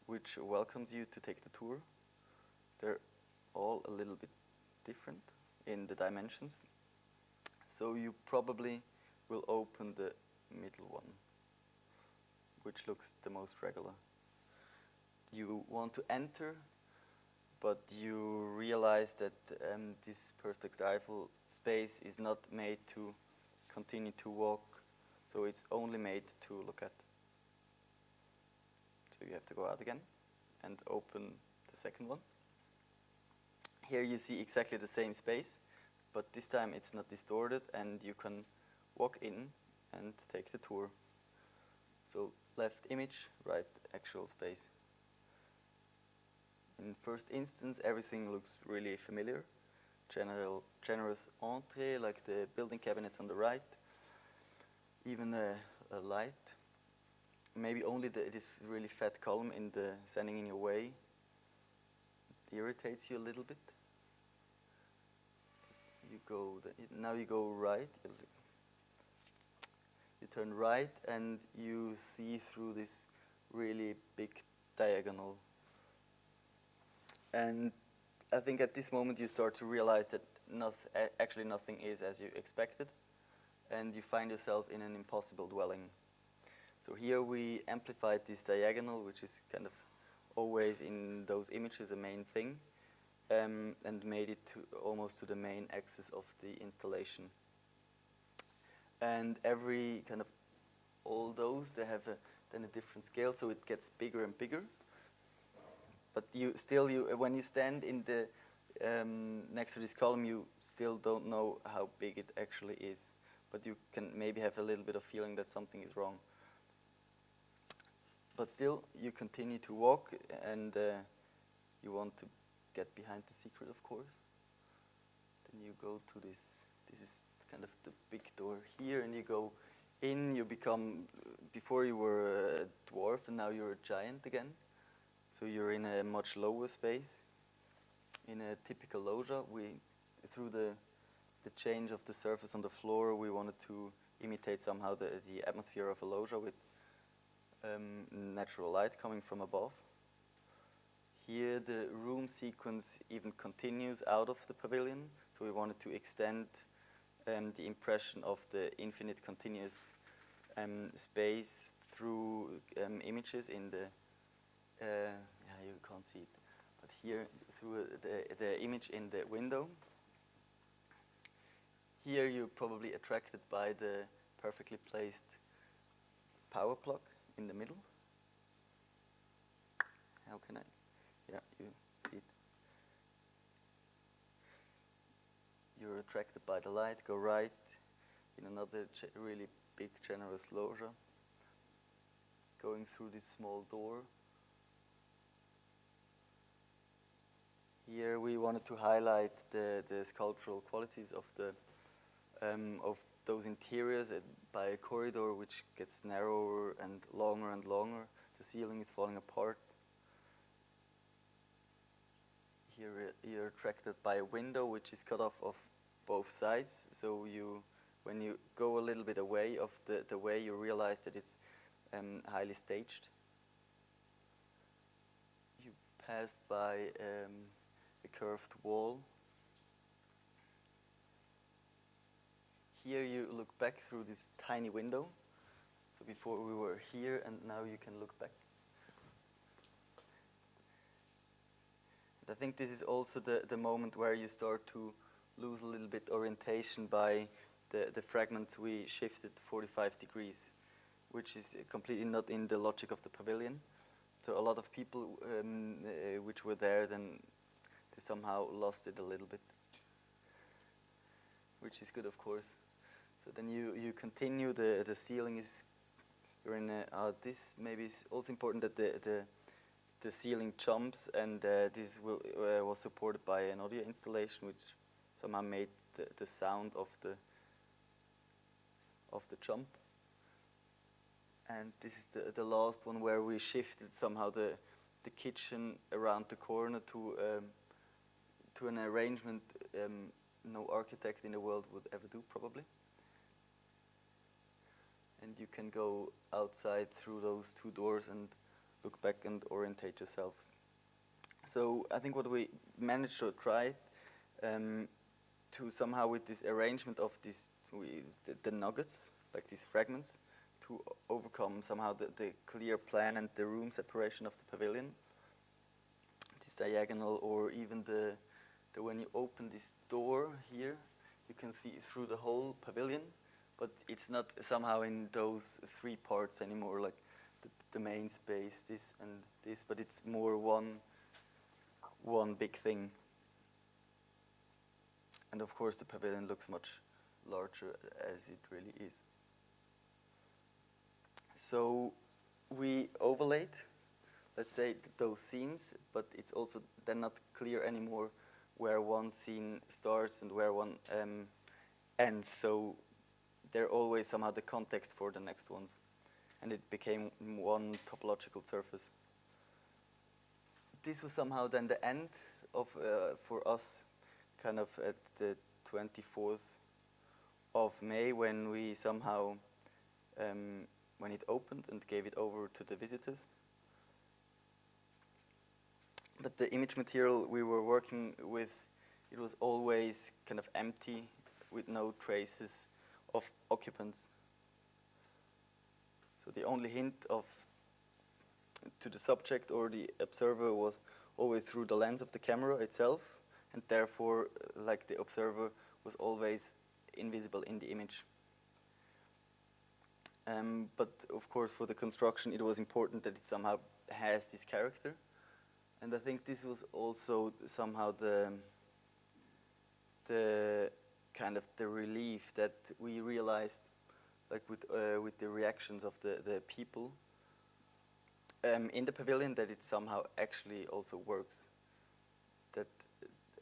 which welcomes you to take the tour. They're all a little bit different in the dimensions. So you probably will open the middle one, which looks the most regular. You want to enter, but you realize that this perspectival space is not made to continue to walk, so it's only made to look at. So you have to go out again and open the second one. Here you see exactly the same space, but this time it's not distorted and you can walk in and take the tour. So left image, right actual space. In first instance, everything looks really familiar. Generous entree, like the building cabinets on the right. Even a light. Maybe only this really fat column standing in your way. It irritates you a little bit. Now you go right. You turn right and you see through this really big diagonal. And I think at this moment you start to realize that actually nothing is as you expected, and you find yourself in an impossible dwelling. So here we amplified this diagonal, which is kind of always in those images a main thing, and made it almost to the main axis of the installation. And every kind of, all those, they have then a different scale, so it gets bigger and bigger. But when you stand in the next to this column, you still don't know how big it actually is. But you can maybe have a little bit of feeling that something is wrong. But still, you continue to walk, and you want to get behind the secret, of course. Then you go to this is kind of the big door here, and you go in, you become, before you were a dwarf, and now you're a giant again. So you're in a much lower space. In a typical loggia, through the change of the surface on the floor, we wanted to imitate somehow the atmosphere of a loggia with natural light coming from above. Here the room sequence even continues out of the pavilion, so we wanted to extend the impression of the infinite continuous space through images in the, yeah, you can't see it, but here through the image in the window. Here you're probably attracted by the perfectly placed power plug in the middle. How can I? Yeah, you see it. You're attracted by the light, go right in another really big generous loggia, going through this small door. Here we wanted to highlight the sculptural qualities of those interiors by a corridor which gets narrower and longer. The ceiling is falling apart. Here you're attracted by a window which is cut off of both sides. So when you go a little bit away of the way, you realize that it's highly staged. You passed by a curved wall. Here you look back through this tiny window. So before we were here, and now you can look back. And I think this is also the moment where you start to lose a little bit orientation by the fragments we shifted 45 degrees, which is completely not in the logic of the pavilion. So a lot of people which were there, then they somehow lost it a little bit, which is good, of course. So then you continue, the ceiling is, you're in this maybe is also important that the ceiling jumps, and this was supported by an audio installation which somehow made the sound of the jump. And this is the last one where we shifted somehow the kitchen around the corner to an arrangement no architect in the world would ever do, probably. And you can go outside through those two doors and look back and orientate yourselves. So I think what we managed to try to somehow, with this arrangement of the nuggets, like these fragments, to overcome somehow the clear plan and the room separation of the pavilion, this diagonal, or even the when you open this door here, you can see through the whole pavilion, but it's not somehow in those three parts anymore, like the main space, this and this, but it's more one big thing. And of course the pavilion looks much larger as it really is. So we overlaid, let's say, those scenes, but it's also then not clear anymore where one scene starts and where one ends. So they're always somehow the context for the next ones. And it became one topological surface. This was somehow then the end of, for us, kind of at the 24th of May, when we somehow, when it opened and gave it over to the visitors. But the image material we were working with, it was always kind of empty, with no traces of occupants. So the only hint to the subject or the observer was always through the lens of the camera itself, and therefore, like, the observer was always invisible in the image. But of course, for the construction, it was important that it somehow has this character. And I think this was also somehow the kind of the relief that we realized, like with the reactions of the people in the pavilion, that it somehow actually also works. That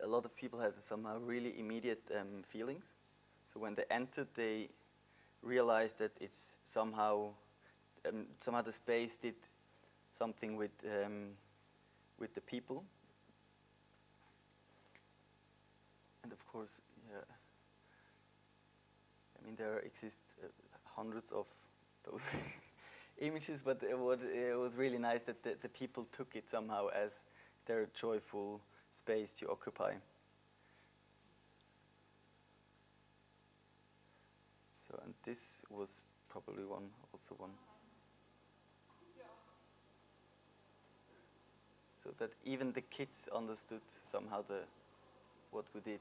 a lot of people had somehow really immediate feelings. So when they entered, they realized that it's somehow the space did something with the people. And of course, yeah, I mean, there exist hundreds of those images, but it was really nice that the people took it somehow as their joyful space to occupy. So, and this was probably also one. So that even the kids understood somehow what we did.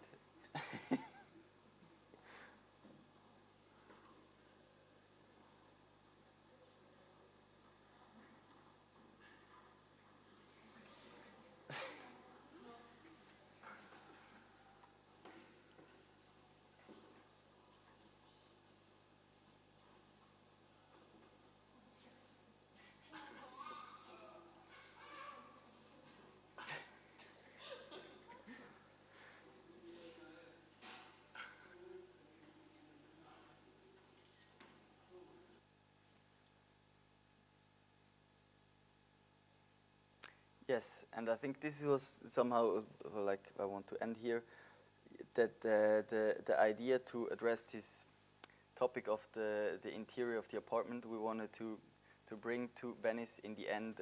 Yes, and I think this was somehow like I want to end here, that the idea to address this topic of the interior of the apartment we wanted to bring to Venice in the end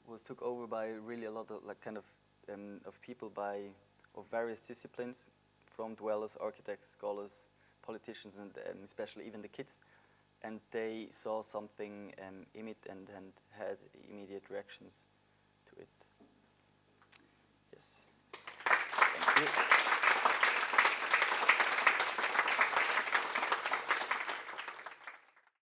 was took over by really a lot of like kind of people of various disciplines, from dwellers, architects, scholars, politicians, and especially even the kids. And they saw something in it and had immediate reactions to it. Yes. Thank you.